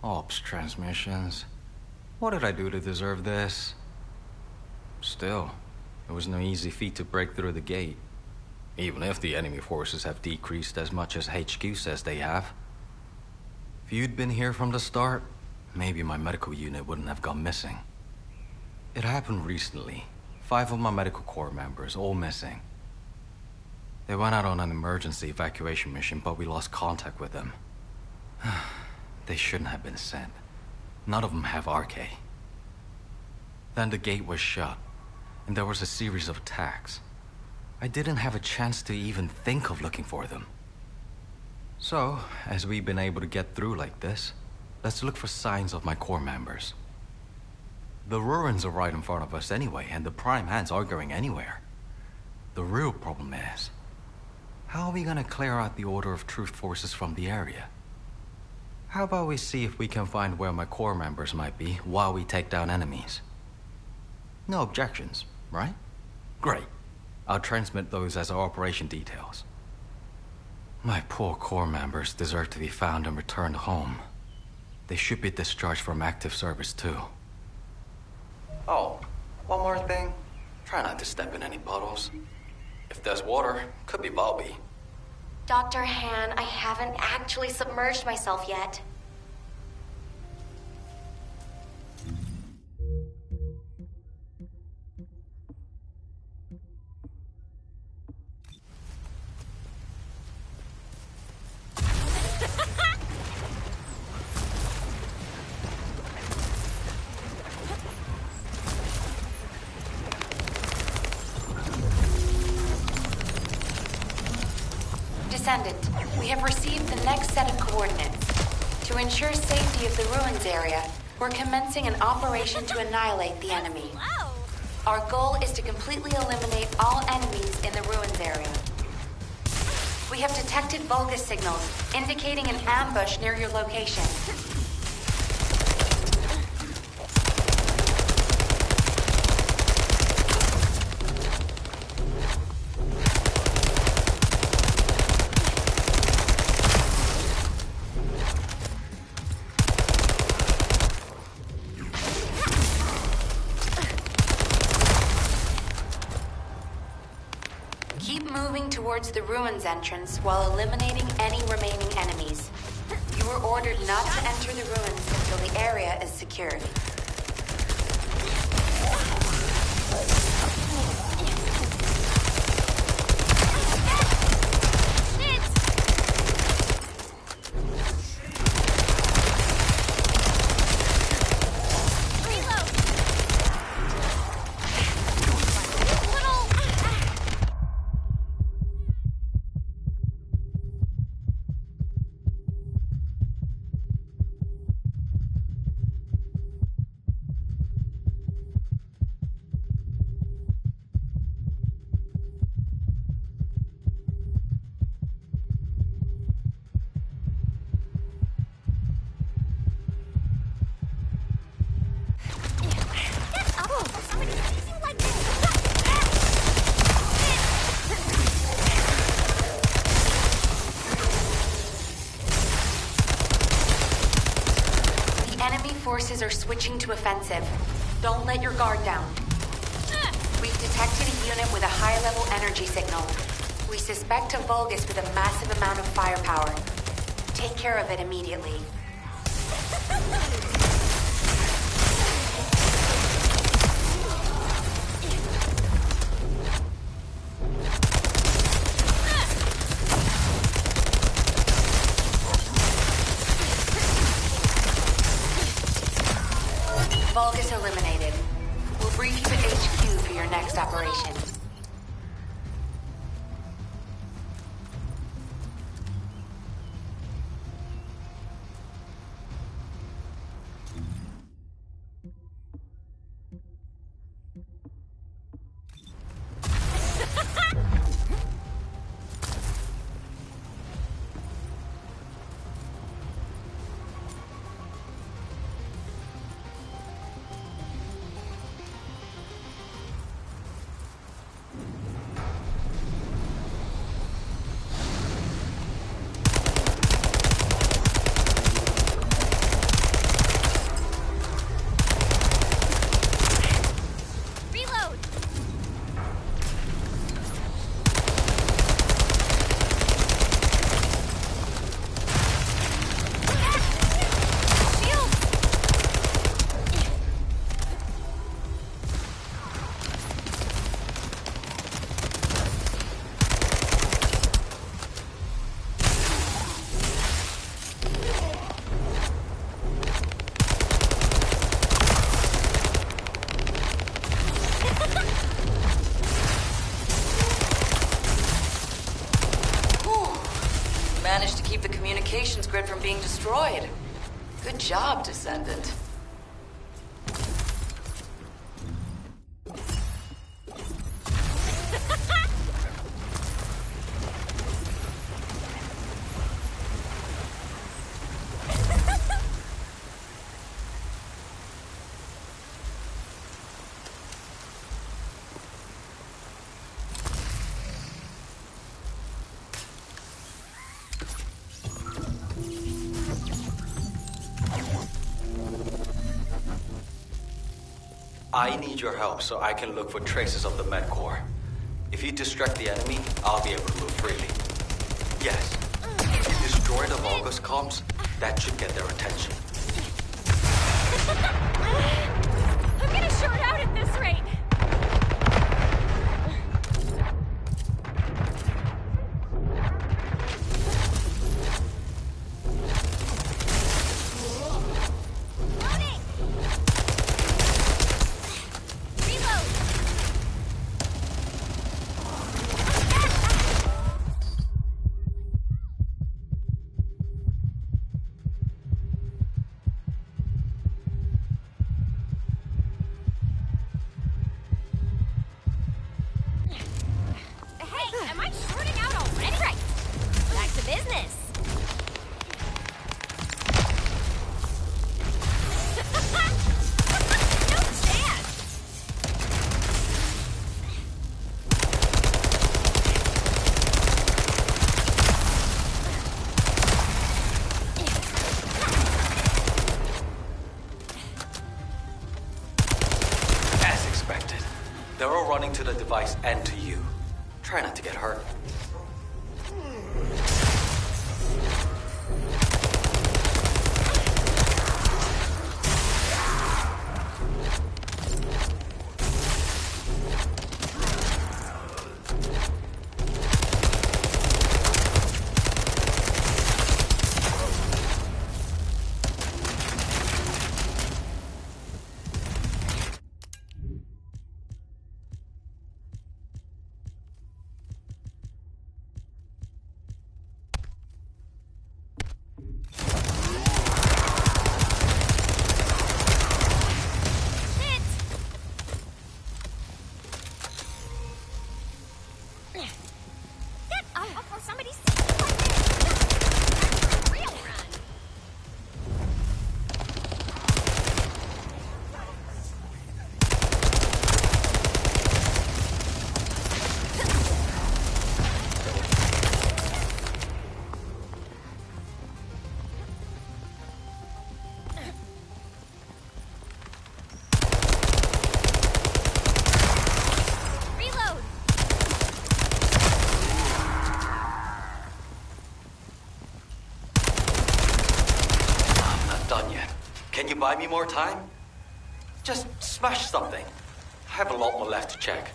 Ops transmissions. What did I do to deserve this? Still, it was no easy feat to break through the gate. Even if the enemy forces have decreased as much as HQ says they have. If you'd been here from the start, maybe my medical unit wouldn't have gone missing. It happened recently. 5 of my medical corps members, all missing. They went out on an emergency evacuation mission, but we lost contact with them. They shouldn't have been sent. None of them have RK. Then the gate was shut, and there was a series of attacks. I didn't have a chance to even think of looking for them. So, as we've been able to get through like this, let's look for signs of my corps members. The ruins are right in front of us anyway, and the Prime Hands aren't going anywhere. The real problem is, how are we gonna clear out the Order of Truth forces from the area? How about we see if we can find where my corps members might be while we take down enemies? No objections, right? Great. I'll transmit those as our operation details. My poor corps members deserve to be found and returned home. They should be discharged from active service too. Oh, one more thing. Try not to step in any puddles. If there's water, could be Bobby. Dr. Han, I haven't actually submerged myself yet. Descendant, we have received the next set of coordinates. To ensure safety of the ruins area, we're commencing an operation to annihilate the enemy. Our goal is to completely eliminate all enemies in the ruins area. We have detected Vulgus signals, indicating an ambush near your location. Towards the ruins entrance while eliminating any remaining enemies. You were ordered not to enter the ruins until the area is secured. Forces are switching to offensive. Don't let your guard down. We've detected a unit with a high-level energy signal. We suspect a Vulgus with a massive amount of firepower. Take care of it immediately. Vulgus eliminated. We'll brief you at HQ for your next operation. managed to keep the communications grid from being destroyed. Good job, Descendant. I need your help so I can look for traces of the MedCore. If you distract the enemy, I'll be able to move freely. Yes, if you destroy the Vulgus comms, that should get their attention. I'm gonna short out at this rate. They're all running to the device and to you. Try not to get hurt. Can you buy me more time? Just smash something. I have a lot more left to check.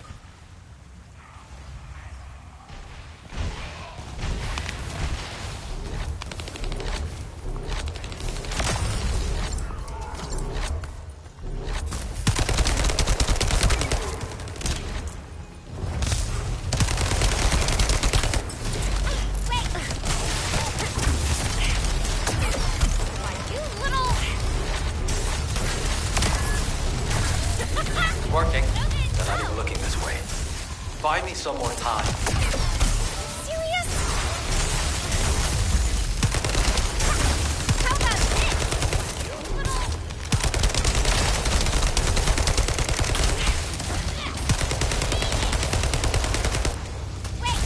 Working. They're not even looking this way. Buy me some more time. Serious? How about this? You little... Wait!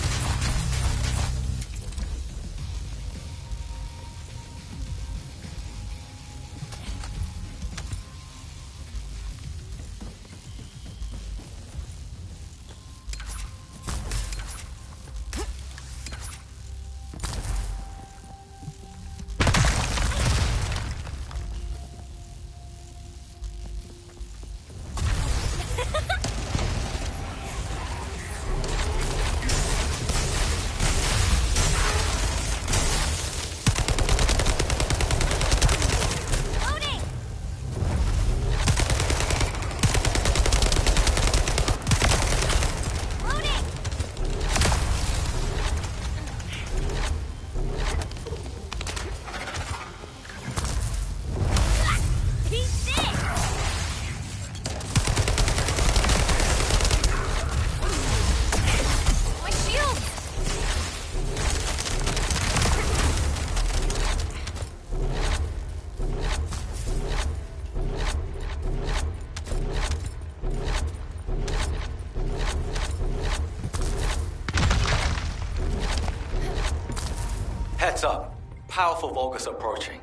Heads up. Powerful Vulgus approaching.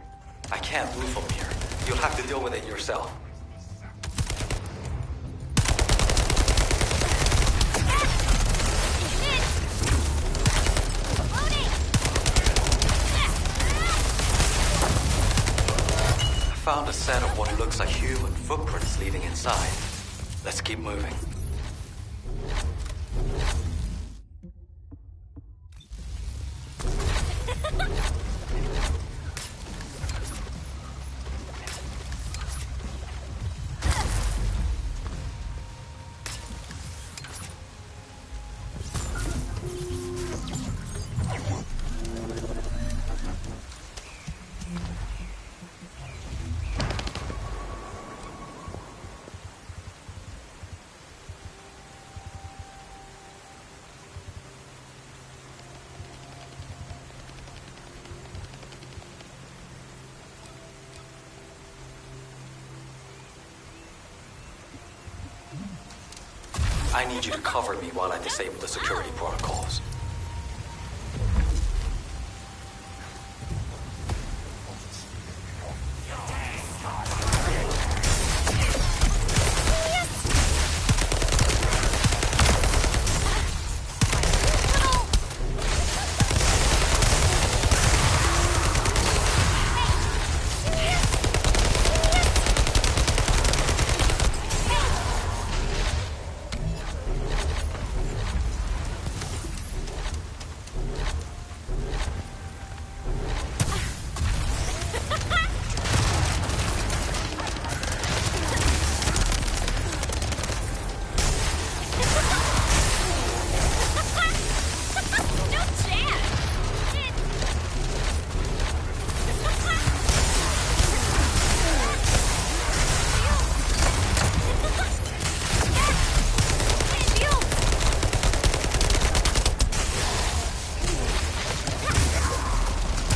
I can't move from here. You'll have to deal with it yourself. I found a set of what looks like human footprints leading inside. Let's keep moving. I need you to cover me while I disable the security protocols.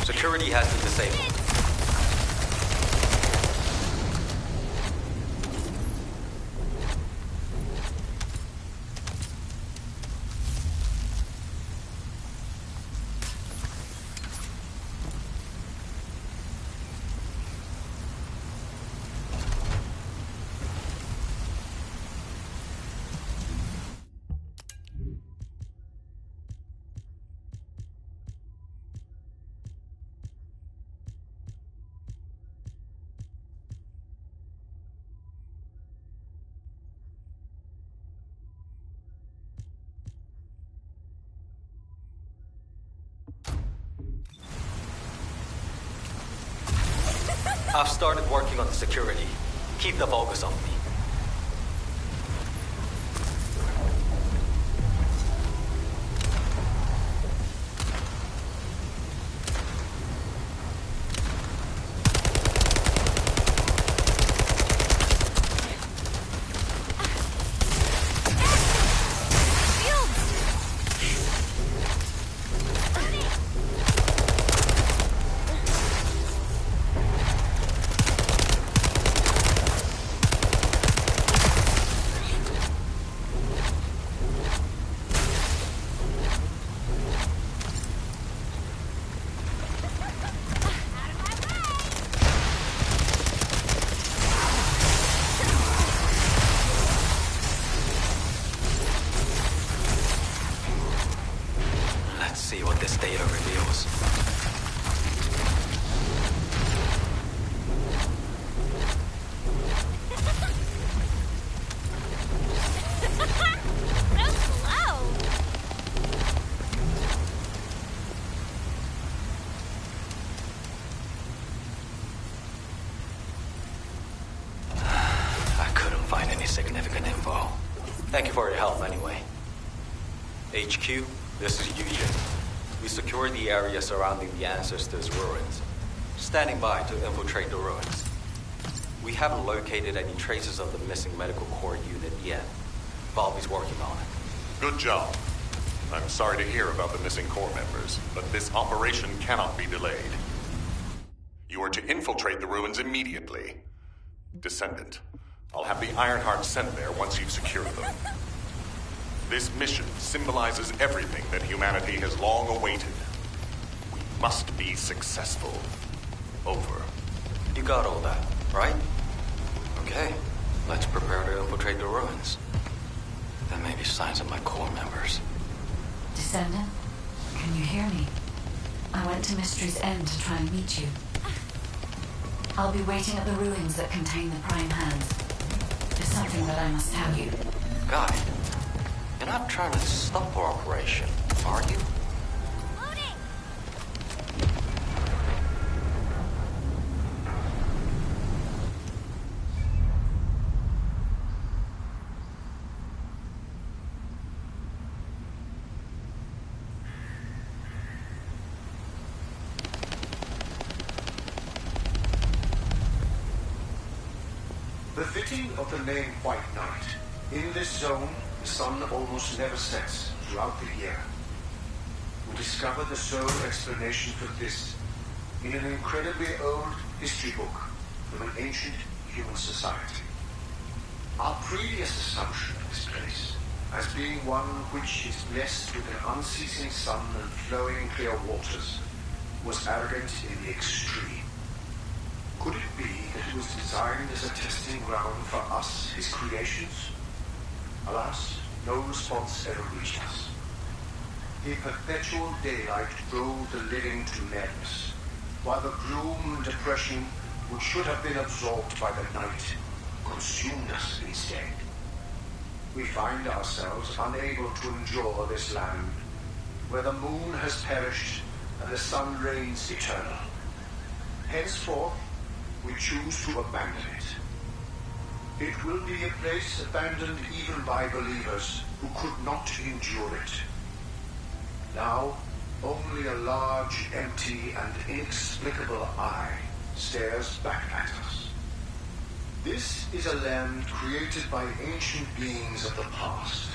Security has been disabled. I've started working on the security. Keep the Vulgus on me. See what this data reveals. I couldn't find any significant info. Thank you for your help anyway. HQ, this is Yujin. We secured the area surrounding the Ancestors' ruins. Standing by to infiltrate the ruins. We haven't located any traces of the missing medical corps unit yet. Bobby's working on it. Good job. I'm sorry to hear about the missing corps members, but this operation cannot be delayed. You are to infiltrate the ruins immediately. Descendant, I'll have the Ironheart sent there once you've secured them. This mission symbolizes everything that humanity has long awaited. We must be successful. Over. You got all that, right? Okay, let's prepare to infiltrate the ruins. There may be signs of my core members. Descendant, can you hear me? I went to Mystery's End to try and meet you. I'll be waiting at the ruins that contain the Prime Hands. There's something that I must tell you. Guy, you're not trying to stop our operation, are you? Loading! Befitting of the name White Knight, in this zone, the sun almost never sets throughout the year. We discovered the sole explanation for this in an incredibly old history book from an ancient human society. Our previous assumption of this place as being one which is blessed with an unceasing sun and flowing clear waters was arrogant in the extreme. Could it be that it was designed as a testing ground for us, his creations? Alas, no response ever reached us. The perpetual daylight drove the living to madness, while the gloom and depression, which should have been absorbed by the night, consumed us instead. We find ourselves unable to endure this land, where the moon has perished and the sun reigns eternal. Henceforth, we choose to abandon it. It will be a place abandoned even by believers who could not endure it. Now, only a large, empty, and inexplicable eye stares back at us. This is a land created by ancient beings of the past.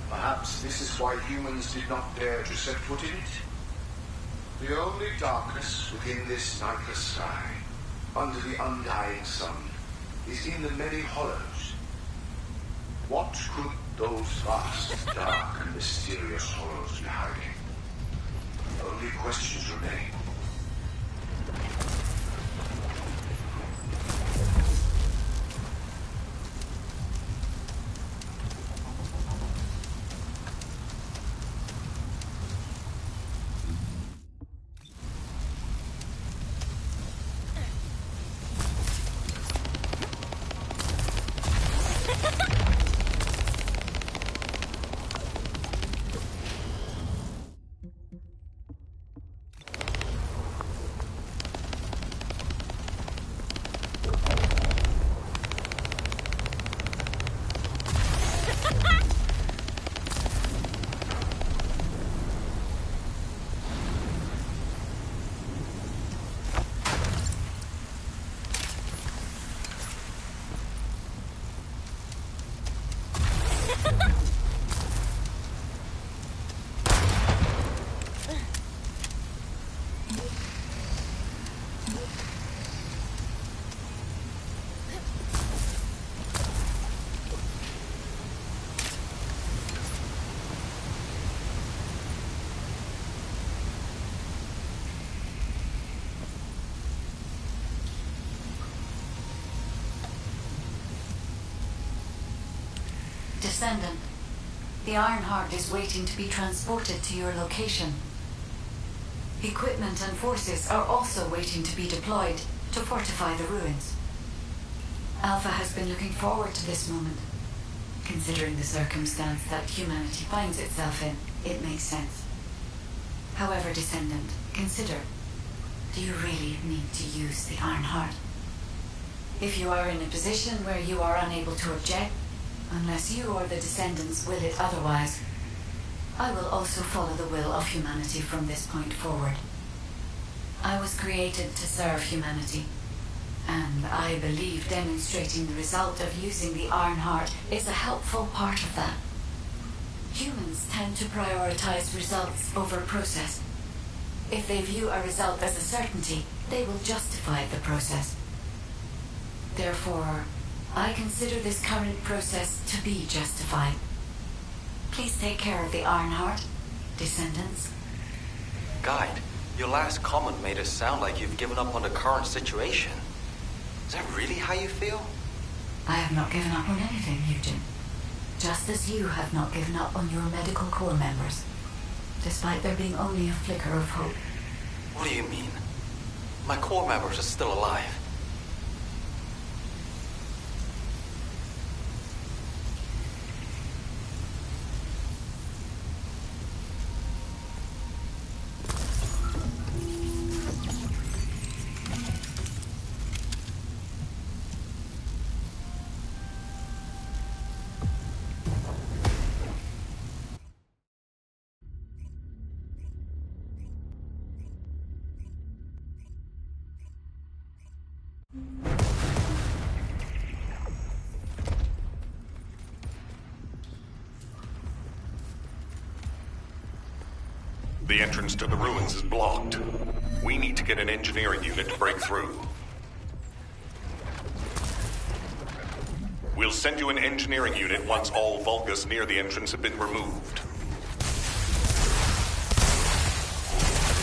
Perhaps this is why humans did not dare to set foot in it. The only darkness within this nightless sky, under the undying sun, is in the many hollows. What could those vast, dark, and mysterious hollows be hiding? Only questions remain. Descendant, the Ironheart is waiting to be transported to your location. Equipment and forces are also waiting to be deployed to fortify the ruins. Alpha has been looking forward to this moment. Considering the circumstance that humanity finds itself in, it makes sense. However, Descendant, consider, do you really need to use the Ironheart? If you are in a position where you are unable to object, unless you or the Descendants will it otherwise, I will also follow the will of humanity from this point forward. I was created to serve humanity, and I believe demonstrating the result of using the Ironheart is a helpful part of that. Humans tend to prioritize results over process. If they view a result as a certainty, they will justify the process. Therefore, I consider this current process to be justified. Please take care of the Ironheart, Descendants. Guide, Your last comment made it sound like you've given up on the current situation. Is that really how you feel? I have not given up on anything, Eugen. Just as you have not given up on your medical corps members, despite there being only a flicker of hope. What do you mean? My corps members are still alive. The entrance to the ruins is blocked. We need to get an engineering unit to break through. We'll send you an engineering unit once all Vulgus near the entrance have been removed.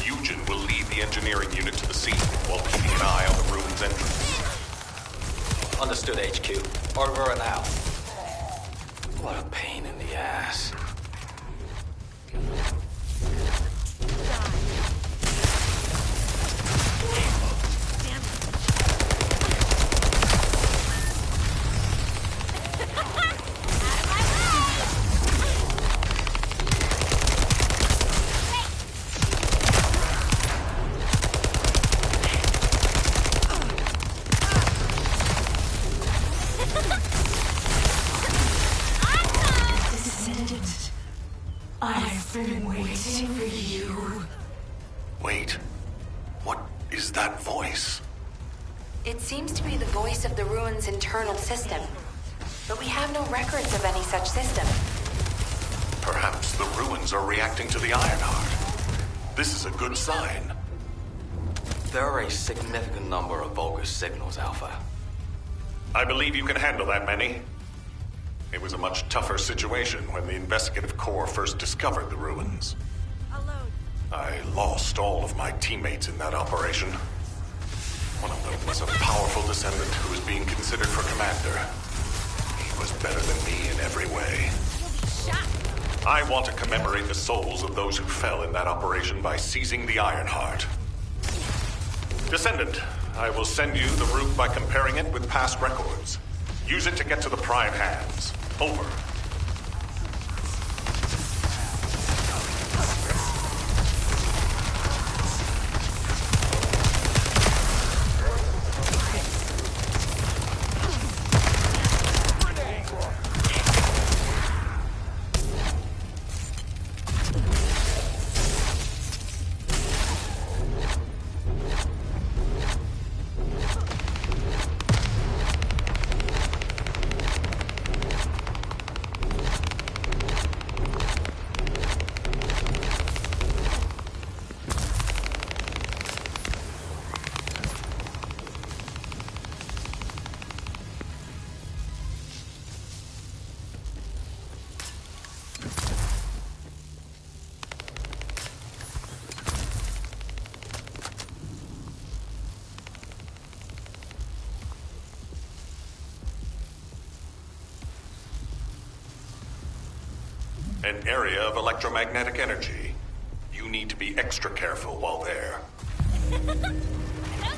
Eugen will lead the engineering unit to the scene while keeping an eye on the ruins entrance. Understood, HQ. Over and out. What a pain in the ass. I've been waiting for you. Wait. What is that voice? It seems to be the voice of the ruins' internal system, but we have no records of any such system. Perhaps the ruins are reacting to the Ironheart. This is a good sign. There are a significant number of Vulgus signals, Alpha. I believe you can handle that many. It was a much tougher situation when the Investigative Corps first discovered the ruins. Alone. I lost all of my teammates in that operation. One of them was a powerful descendant who was being considered for commander. He was better than me in every way. You'll be shot. I want to commemorate the souls of those who fell in that operation by seizing the Ironheart. Descendant, I will send you the route by comparing it with past records. Use it to get to the Prime Hands. Over. An area of electromagnetic energy. You need to be extra careful while there.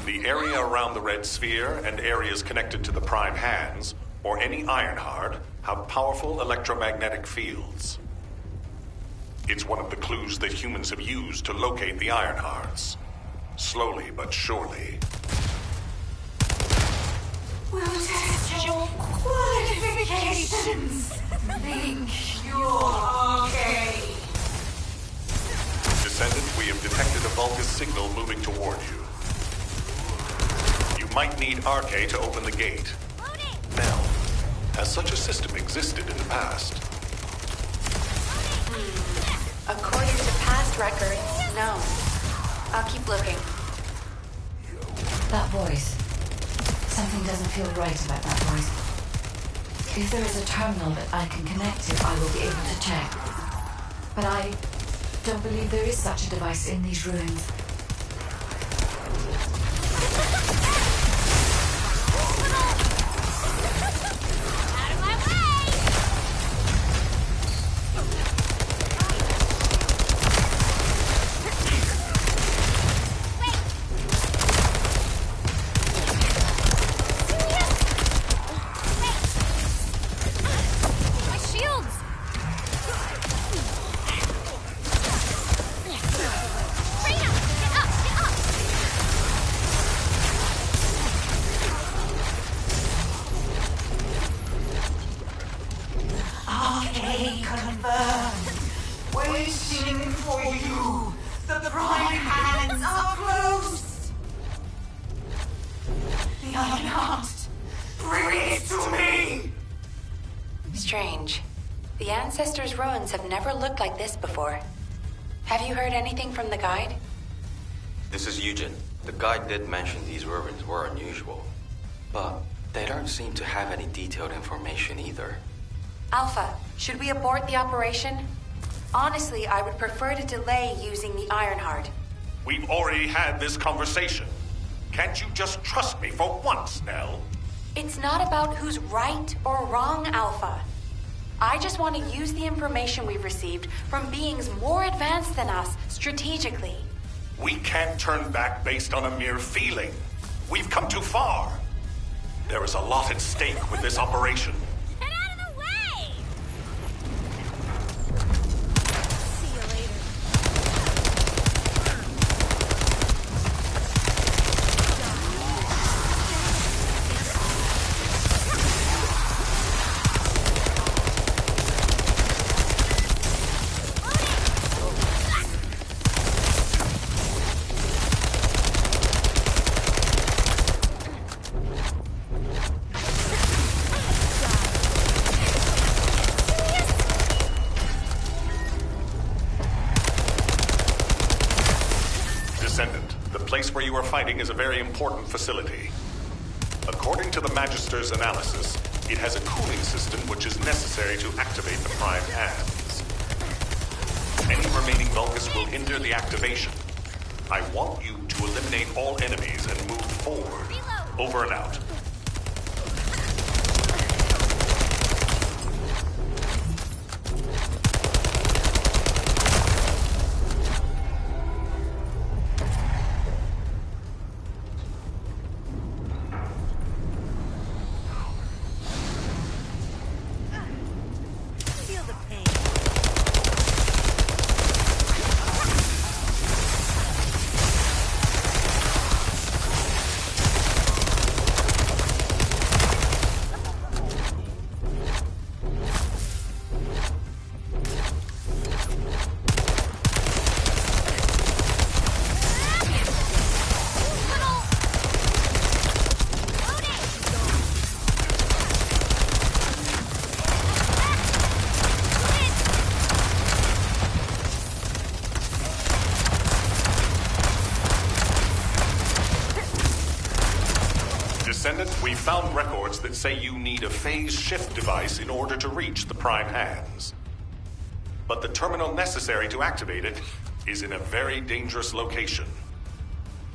The area around the Red Sphere and areas connected to the Prime Hands, or any Ironheart, have powerful electromagnetic fields. It's one of the clues that humans have used to locate the Ironhearts. Slowly but surely. We'll test your qualifications. Think you're okay. Descendant, we have detected a Vulgus signal moving toward you. You might need Arche to open the gate. Now, has such a system existed in the past? According to past records, no. I'll keep looking. That voice. Something doesn't feel right about that voice. If there is a terminal that I can connect to, I will be able to check. But I don't believe there is such a device in these ruins. Strange. The Ancestors' ruins have never looked like this before. Have you heard anything from the guide? This is Eugen. The guide did mention these ruins were unusual, but they don't seem to have any detailed information either. Alpha, should we abort the operation? Honestly, I would prefer to delay using the Ironheart. We've already had this conversation. Can't you just trust me for once, Nell? It's not about who's right or wrong, Alpha. I just want to use the information we've received from beings more advanced than us strategically. We can't turn back based on a mere feeling. We've come too far. There is a lot at stake with this operation. Get out of the way! See you later. Descendant, the place where you are fighting is a very important facility. According to the Magister's analysis, it has a cooling system which is necessary to activate the Prime Hands. Any remaining Vulgus will hinder the activation. I want you to eliminate all enemies and move forward. Over and out. Feel the pain. Descendant, we found records that say you need a phase shift device in order to reach the Prime Hands. But the terminal necessary to activate it is in a very dangerous location.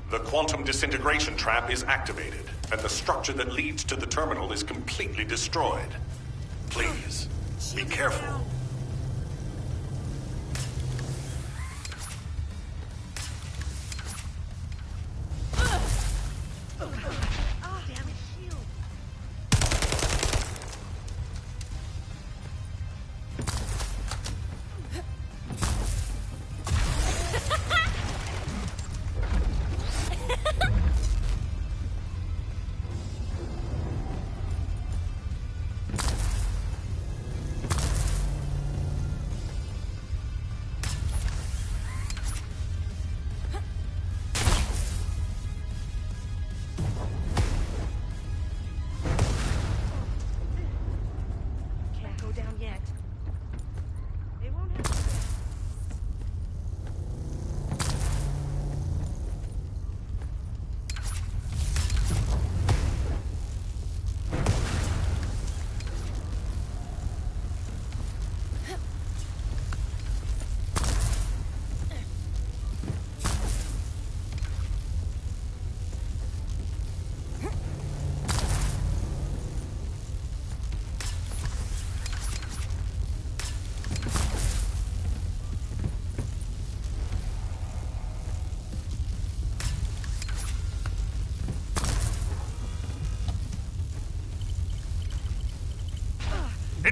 The quantum disintegration trap is activated, and the structure that leads to the terminal is completely destroyed. Please, be careful. Ah, damn it, shield.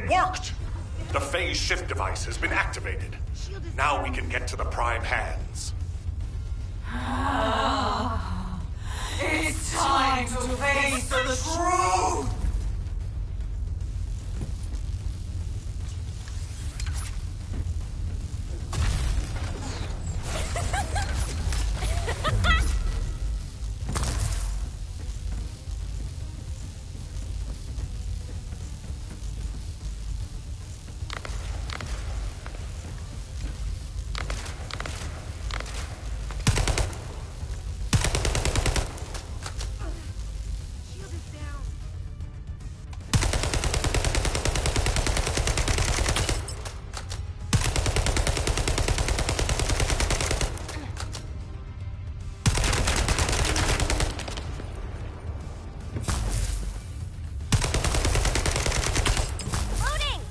It worked! The phase shift device has been activated. Now we can get to the Prime hands. It's time to face the truth! Shield is down. Loading!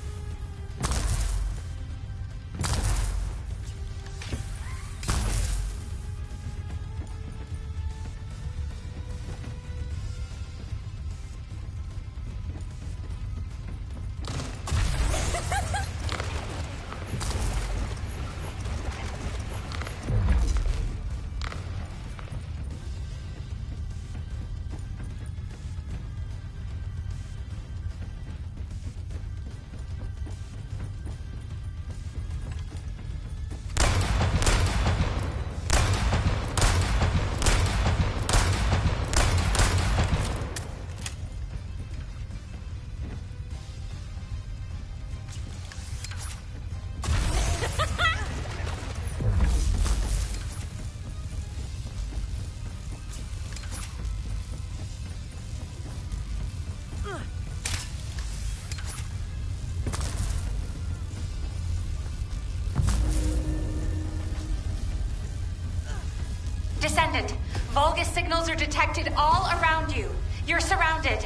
Descendant, Vulgus signals are detected all around you. You're surrounded.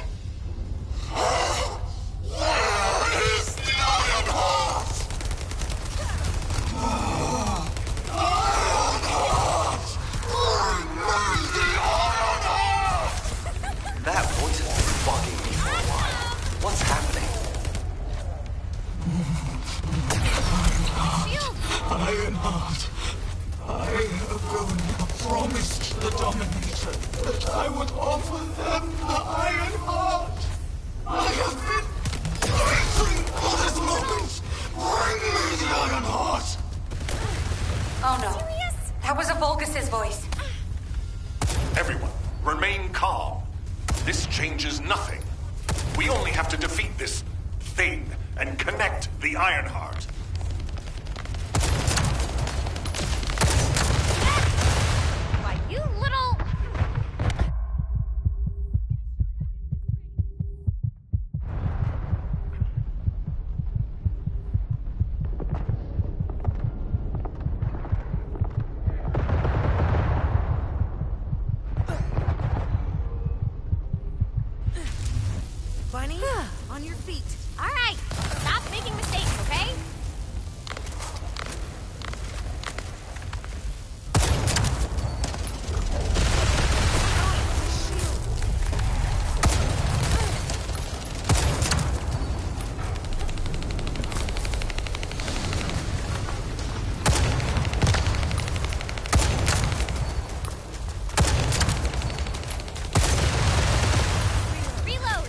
That voice has been bugging me for a while. What's happening? Ironheart, I have promised the Dominator that I would offer them the Ironheart. I have been waiting for this moment. Bring me the Ironheart. Oh no. That was a Vulgus's voice. Everyone, remain calm. This changes nothing. We only have to defeat this thing and connect the Ironheart. Why, you little... Bunny, on your feet. All right, stop making mistakes, okay? Reload!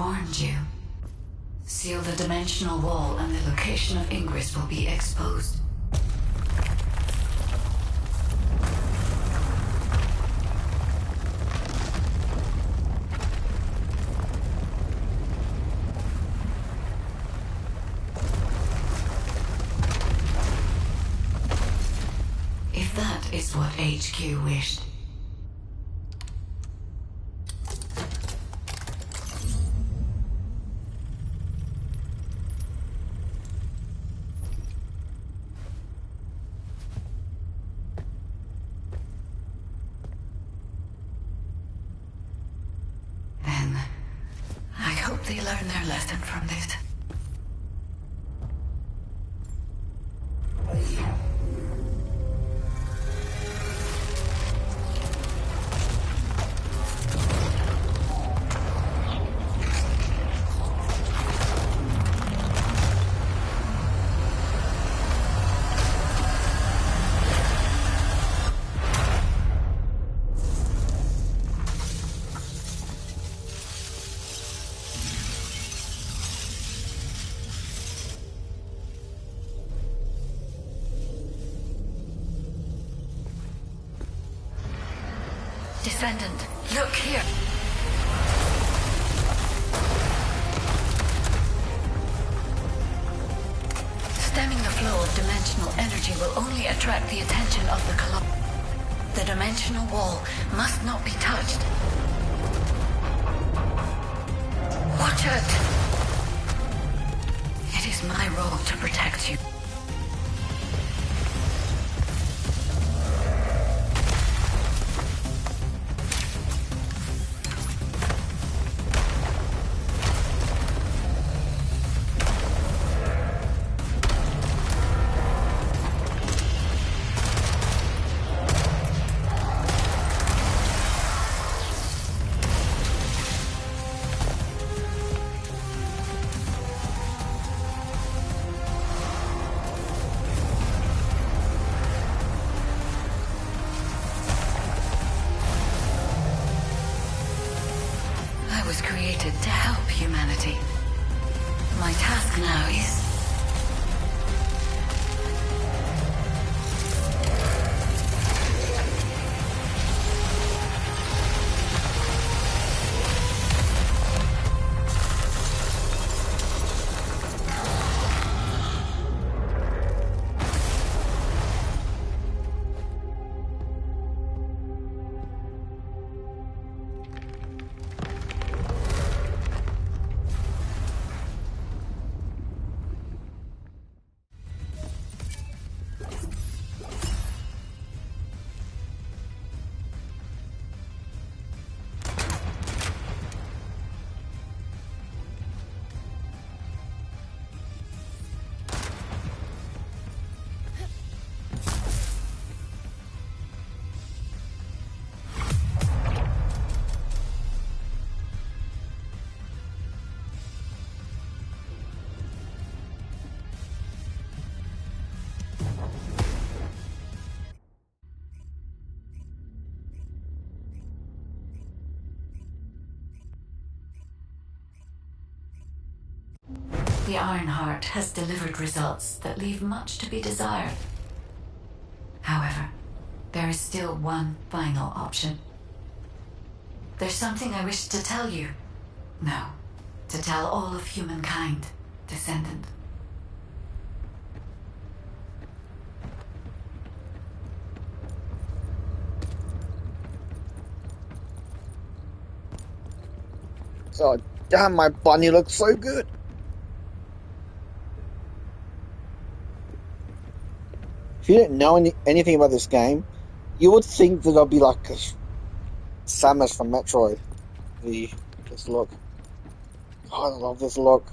warned you. Seal the dimensional wall and the location of Ingress will be exposed. If that is what HQ wished. Then, I hope they learn their lesson from this. Descendant, look here. Stemming the flow of dimensional energy will only attract the attention of the Colossus. The dimensional wall must not be touched. Watch it! It is my role to protect you. I was created to help humanity. My task now is... The Ironheart has delivered results that leave much to be desired. However, there is still one final option. There's something I wish to tell you. No, to tell all of humankind, Descendant. Oh, damn, my bunny looks so good. If you don't know anything about this game, you would think that it'll be like Samus from Metroid. This look. God, I love this look.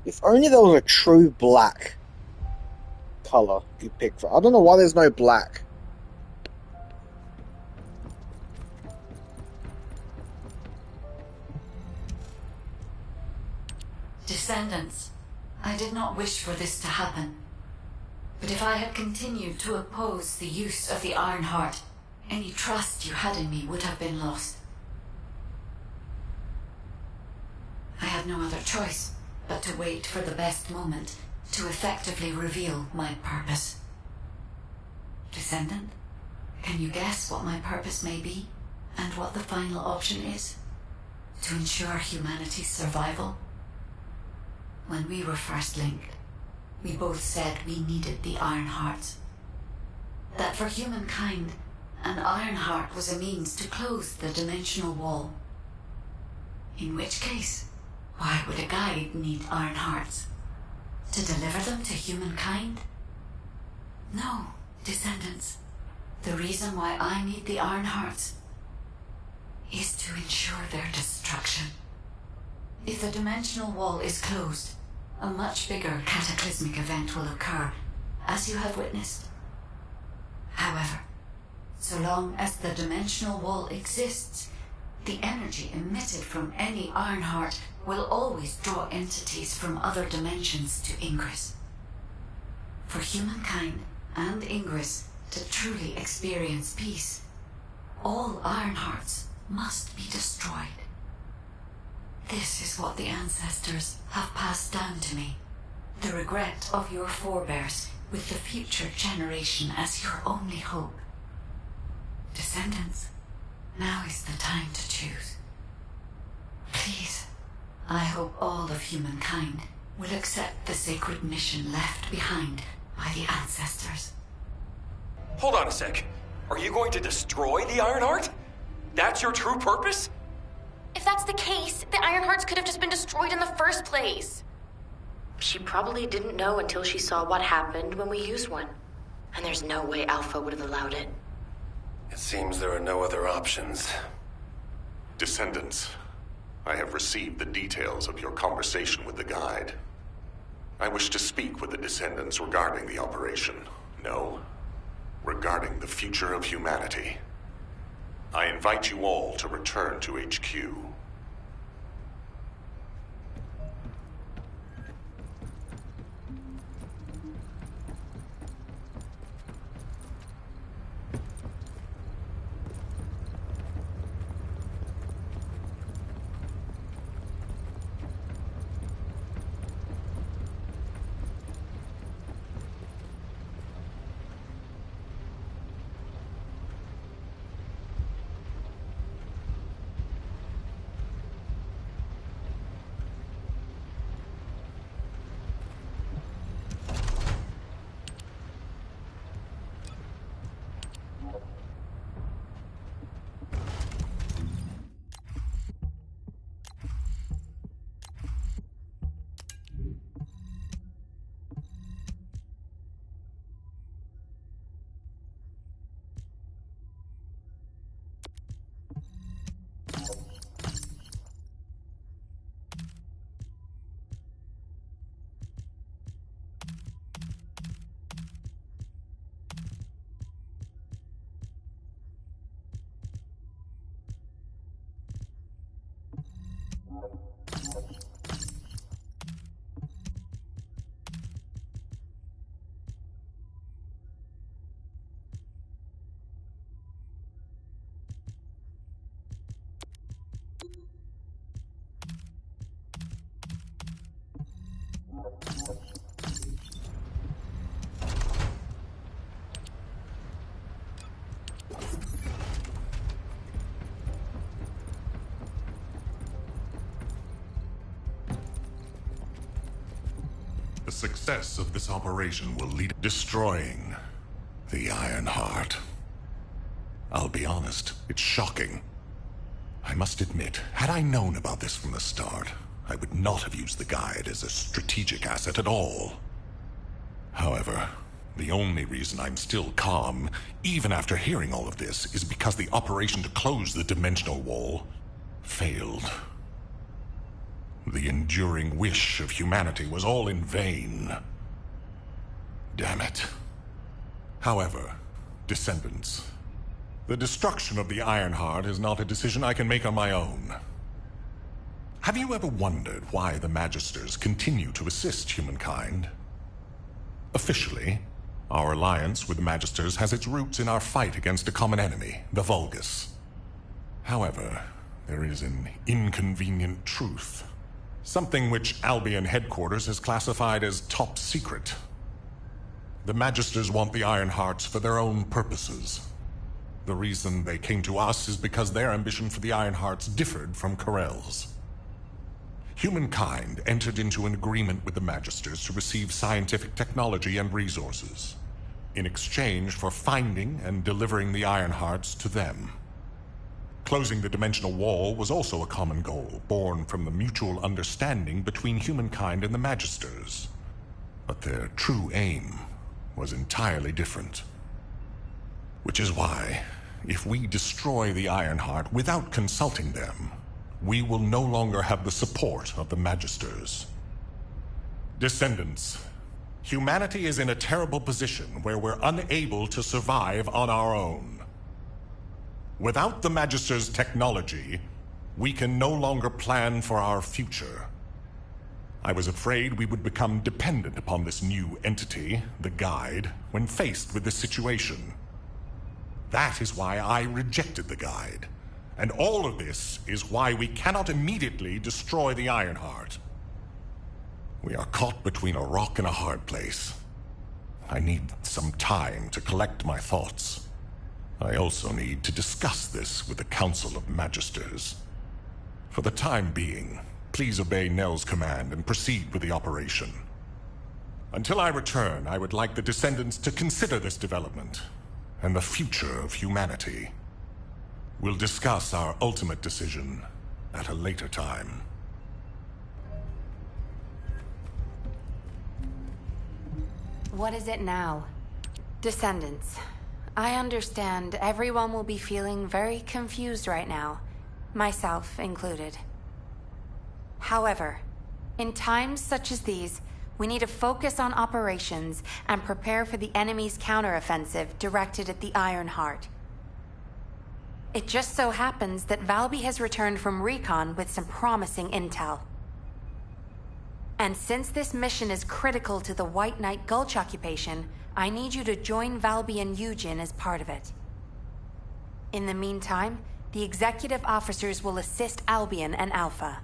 If only there was a true black color you pick for. I don't know why there's no black. Descendants, I did not wish for this to happen. But if I had continued to oppose the use of the Iron Heart, any trust you had in me would have been lost. I had no other choice but to wait for the best moment to effectively reveal my purpose. Descendant, can you guess what my purpose may be, and what the final option is? To ensure humanity's survival? When we were first linked, we both said we needed the Iron Hearts. That for humankind, an Iron Heart was a means to close the dimensional wall. In which case, why would a guide need Iron Hearts? To deliver them to humankind? No, descendants. The reason why I need the Iron Hearts is to ensure their destruction. If the dimensional wall is closed, a much bigger cataclysmic event will occur, as you have witnessed. However, so long as the dimensional wall exists, the energy emitted from any Iron Heart will always draw entities from other dimensions to Ingress. For humankind and Ingress to truly experience peace, all Iron Hearts must be destroyed. This is what the ancestors have passed down to me. The regret of your forebears with the future generation as your only hope. Descendants, now is the time to choose. Please, I hope all of humankind will accept the sacred mission left behind by the ancestors. Hold on a sec. Are you going to destroy the Iron Heart? That's your true purpose? If that's the case, the Iron Hearts could have just been destroyed in the first place. She probably didn't know until she saw what happened when we used one. And there's no way Alpha would have allowed it. It seems there are no other options. Descendants, I have received the details of your conversation with the guide. I wish to speak with the Descendants regarding the operation. No, regarding the future of humanity. I invite you all to return to HQ. The success of this operation will lead to destroying the Iron Heart. I'll be honest, it's shocking. I must admit, had I known about this from the start, I would not have used the guide as a strategic asset at all. However, the only reason I'm still calm, even after hearing all of this, is because the operation to close the dimensional wall failed. The enduring wish of humanity was all in vain. Damn it. However, Descendants, the destruction of the Iron Heart is not a decision I can make on my own. Have you ever wondered why the Magisters continue to assist humankind? Officially, Our alliance with the Magisters has its roots in our fight against a common enemy, the Vulgus. However, there is an inconvenient truth. Something which Albion headquarters has classified as top secret. The Magisters want the Ironhearts for their own purposes. The reason they came to us is because their ambition for the Ironhearts differed from Corell's. Humankind entered into an agreement with the Magisters to receive scientific technology and resources, in exchange for finding and delivering the Ironhearts to them. Closing the dimensional wall was also a common goal, born from the mutual understanding between humankind and the Magisters. But their true aim was entirely different. Which is why, if we destroy the Ironheart without consulting them, we will no longer have the support of the Magisters. Descendants, humanity is in a terrible position where we're unable to survive on our own. Without the Magisters' technology, we can no longer plan for our future. I was afraid we would become dependent upon this new entity, the Guide, when faced with this situation. That is why I rejected the Guide. And all of this is why we cannot immediately destroy the Ironheart. We are caught between a rock and a hard place. I need some time to collect my thoughts. I also need to discuss this with the Council of Magisters. For the time being, please obey Nell's command and proceed with the operation. Until I return, I would like the Descendants to consider this development and the future of humanity. We'll discuss our ultimate decision at a later time. What is it now? Descendants, I understand everyone will be feeling very confused right now, myself included. However, in times such as these, we need to focus on operations and prepare for the enemy's counteroffensive directed at the Ironheart. It just so happens that Valby has returned from recon with some promising intel. And since this mission is critical to the White Knight Gulch occupation, I need you to join Valby and Eugen as part of it. In the meantime, the executive officers will assist Albion and Alpha.